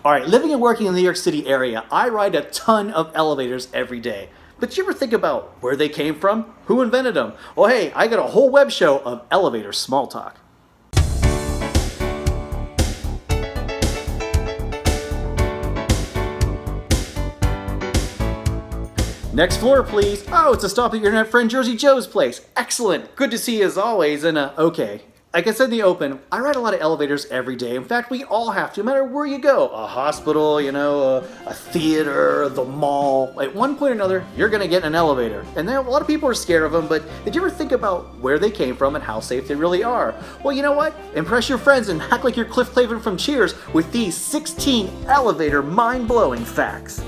Alright, living and working in the New York City area, I ride a ton of elevators every day. But you ever think about where they came from? Who invented them? Well, hey, I got a whole web show of elevator small talk. Next floor, please. Oh, it's a stop at your internet friend Jersey Joe's place. Excellent. Good to see you as always. And okay. Like I said in the open, I ride a lot of elevators every day. In fact, we all have to, no matter where you go. A hospital, a theater, the mall. At one point or another, you're going to get in an elevator. And then a lot of people are scared of them, but did you ever think about where they came from and how safe they really are? Well, you know what? Impress your friends and act like you're Cliff Clavin from Cheers with these 16 elevator mind-blowing facts.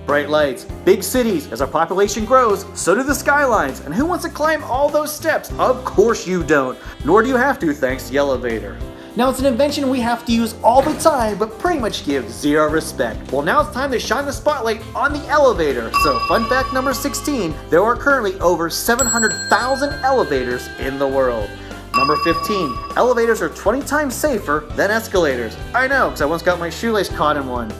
Bright lights, big cities. As our population grows, so do the skylines. And who wants to climb all those steps? Of course you don't. Nor do you have to, thanks to the elevator. Now it's an invention we have to use all the time, but pretty much give zero respect. Well, now it's time to shine the spotlight on the elevator. So fun fact number 16, there are currently over 700,000 elevators in the world. Number 15, elevators are 20 times safer than escalators. I know, because I once got my shoelace caught in one.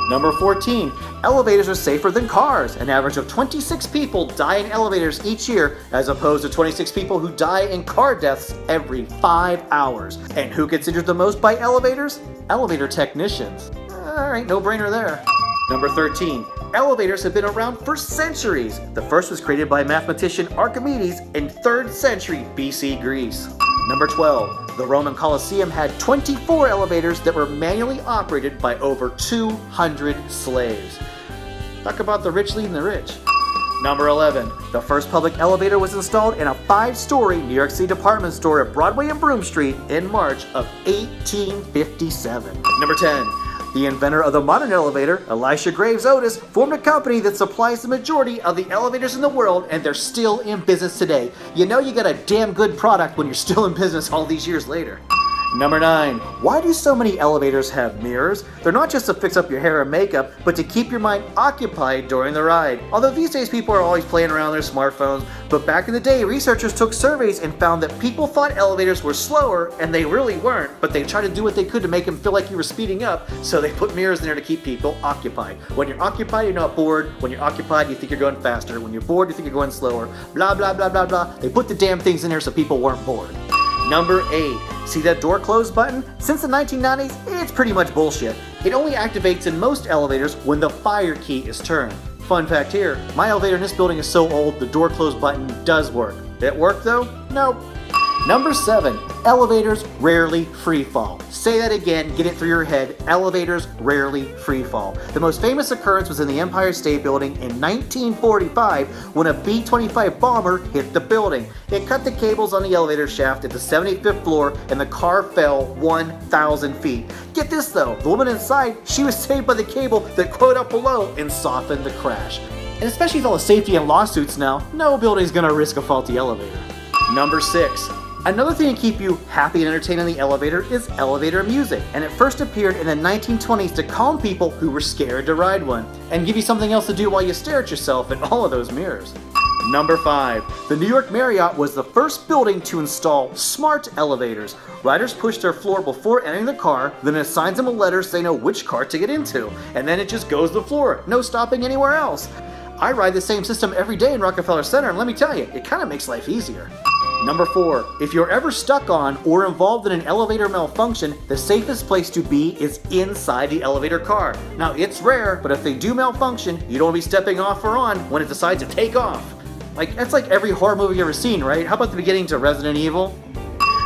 Number 14, elevators are safer than cars. An average of 26 people die in elevators each year, as opposed to 26 people who die in car deaths every 5 hours. And who gets injured the most by elevators? Elevator technicians. Alright, no brainer there. Number 13, elevators have been around for centuries. The first was created by mathematician Archimedes in 3rd century BC Greece. Number 12, the Roman Colosseum had 24 elevators that were manually operated by over 200 slaves. Talk about the rich leading the rich. Number 11, the first public elevator was installed in a 5-story New York City department store at Broadway and Broome Street in March of 1857. Number 10, the inventor of the modern elevator, Elisha Graves Otis, formed a company that supplies the majority of the elevators in the world, and they're still in business today. You know you got a damn good product when you're still in business all these years later. Number 9, why do so many elevators have mirrors? They're not just to fix up your hair and makeup, but to keep your mind occupied during the ride. Although these days people are always playing around their smartphones, but back in the day, researchers took surveys and found that people thought elevators were slower, and they really weren't, but they tried to do what they could to make them feel like you were speeding up, so they put mirrors in there to keep people occupied. When you're occupied, you're not bored. When you're occupied, you think you're going faster. When you're bored, you think you're going slower. Blah, blah, blah, blah, blah. They put the damn things in there so people weren't bored. Number 8, see that door close button? Since the 1990s, it's pretty much bullshit. It only activates in most elevators when the fire key is turned. Fun fact here, my elevator in this building is so old, the door close button does work. Did it work though? Nope. Number 7, elevators rarely free fall. Say that again, get it through your head. Elevators rarely free fall. The most famous occurrence was in the Empire State Building in 1945 when a B-25 bomber hit the building. It cut the cables on the elevator shaft at the 75th floor and the car fell 1,000 feet. Get this though, the woman inside, she was saved by the cable that quote up below and softened the crash. And especially with all the safety and lawsuits now, no building's gonna risk a faulty elevator. Number 6. Another thing to keep you happy and entertained in the elevator is elevator music, and it first appeared in the 1920s to calm people who were scared to ride one, and give you something else to do while you stare at yourself in all of those mirrors. Number 5. The New York Marriott was the first building to install smart elevators. Riders push their floor before entering the car, then it assigns them a letter so they know which car to get into, and then it just goes to the floor, no stopping anywhere else. I ride the same system every day in Rockefeller Center, and let me tell you, it kind of makes life easier. Number 4, if you're ever stuck on or involved in an elevator malfunction, the safest place to be is inside the elevator car. Now it's rare, but if they do malfunction, you don't want to be stepping off or on when it decides to take off. That's like every horror movie you've ever seen, right? How about the beginning to Resident Evil?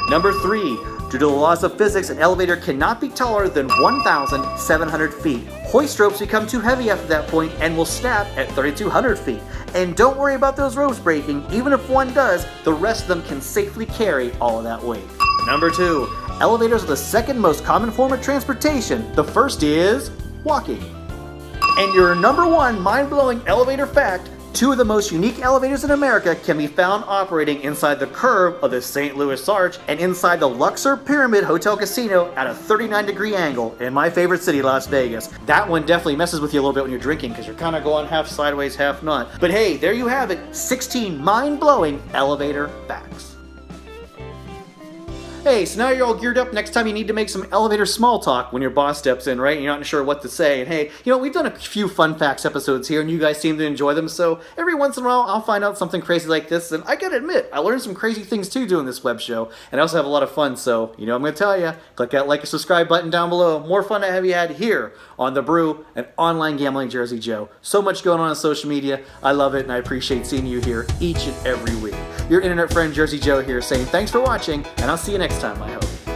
Number 3, due to the laws of physics, an elevator cannot be taller than 1,700 feet. Hoist ropes become too heavy after that point and will snap at 3,200 feet. And don't worry about those ropes breaking, even if one does, the rest of them can safely carry all of that weight. Number 2, elevators are the second most common form of transportation. The first is walking. And your number 1 mind-blowing elevator fact, 2 of the most unique elevators in America can be found operating inside the curve of the St. Louis Arch and inside the Luxor Pyramid Hotel Casino at a 39-degree angle in my favorite city, Las Vegas. That one definitely messes with you a little bit when you're drinking because you're kind of going half sideways, half not. But hey, there you have it, 16 mind-blowing elevator facts. Hey, so now you're all geared up. Next time you need to make some elevator small talk when your boss steps in, right? And you're not sure what to say. And hey, we've done a few fun facts episodes here, and you guys seem to enjoy them. So every once in a while, I'll find out something crazy like this. And I gotta admit, I learned some crazy things too doing this web show. And I also have a lot of fun. So, I'm gonna tell you, click that like and subscribe button down below. More fun to have you had here on The Brew and Online Gambling Jersey Joe. So much going on social media. I love it, and I appreciate seeing you here each and every week. Your internet friend Jersey Joe here saying thanks for watching, and I'll see you next time, I hope.